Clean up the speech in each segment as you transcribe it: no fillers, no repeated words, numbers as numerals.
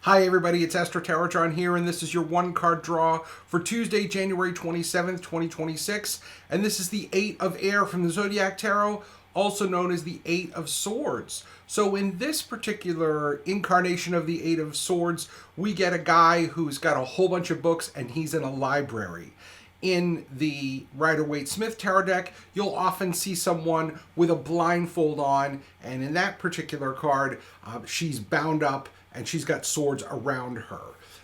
Hi everybody, it's AstroTarotJohn here, and this is your one card draw for Tuesday, January 27th, 2026. And this is the Eight of Air from the Zodiac Tarot, also known as the Eight of Swords. So in this particular incarnation of the Eight of Swords, we get a guy who's got a whole bunch of books and he's in a library. In the Rider-Waite-Smith tarot deck, you'll often see someone with a blindfold on, and in that particular card, she's bound up and she's got swords around her.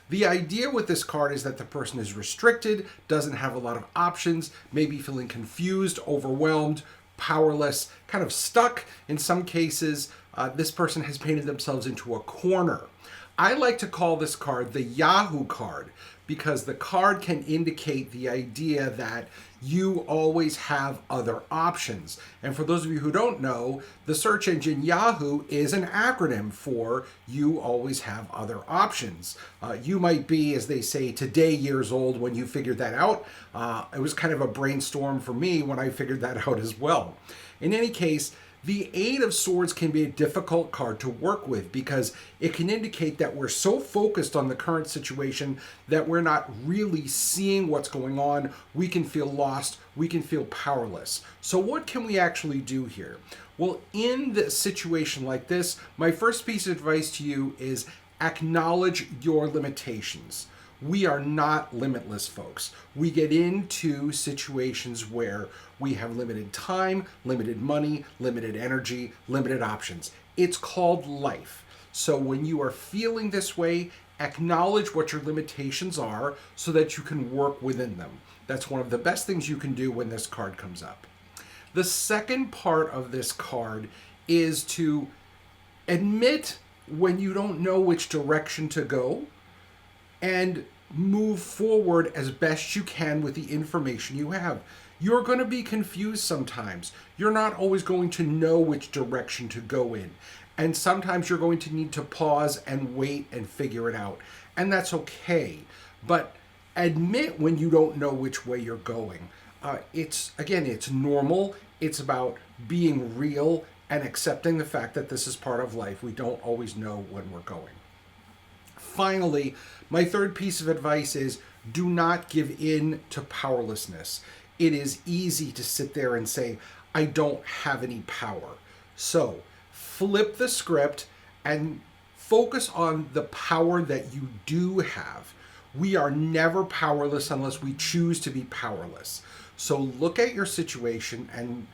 The idea with this card is that the person is restricted, doesn't have a lot of options, maybe feeling confused, overwhelmed, powerless, kind of stuck. In some cases, this person has painted themselves into a corner. I like to call this card the Yahoo card because the card can indicate the idea that you always have other options. And for those of you who don't know, the search engine Yahoo is an acronym for you always have other options. You might be, as they say, today years old when you figured that out. It was kind of a brainstorm for me when I figured that out as well. In any case, the Eight of Swords can be a difficult card to work with because it can indicate that we're so focused on the current situation that we're not really seeing what's going on. We can feel lost. We can feel powerless. So what can we actually do here? Well, in the situation like this, my first piece of advice to you is acknowledge your limitations. We are not limitless, folks. We get into situations where we have limited time, limited money, limited energy, limited options. It's called life. So when you are feeling this way, acknowledge what your limitations are so that you can work within them. That's one of the best things you can do when this card comes up. The second part of this card is to admit when you don't know which direction to go, and move forward as best you can with the information you have. You're going to be confused sometimes. You're not always going to know which direction to go in. And sometimes you're going to need to pause and wait and figure it out. And that's okay. But admit when you don't know which way you're going. It's normal. It's about being real and accepting the fact that this is part of life. We don't always know when we're going. Finally, my third piece of advice is do not give in to powerlessness. It is easy to sit there and say, I don't have any power. So flip the script and focus on the power that you do have. We are never powerless unless we choose to be powerless. So look at your situation and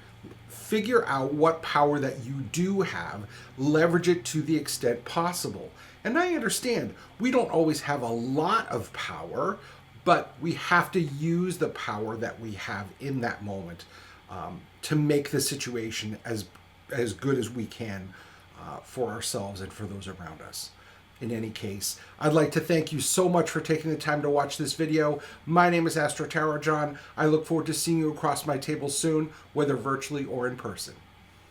figure out what power that you do have, leverage it to the extent possible. And I understand we don't always have a lot of power, but we have to use the power that we have in that moment to make the situation as good as we can for ourselves and for those around us. In any case, I'd like to thank you so much for taking the time to watch this video. My name is AstroTarotJohn. I look forward to seeing you across my table soon, whether virtually or in person.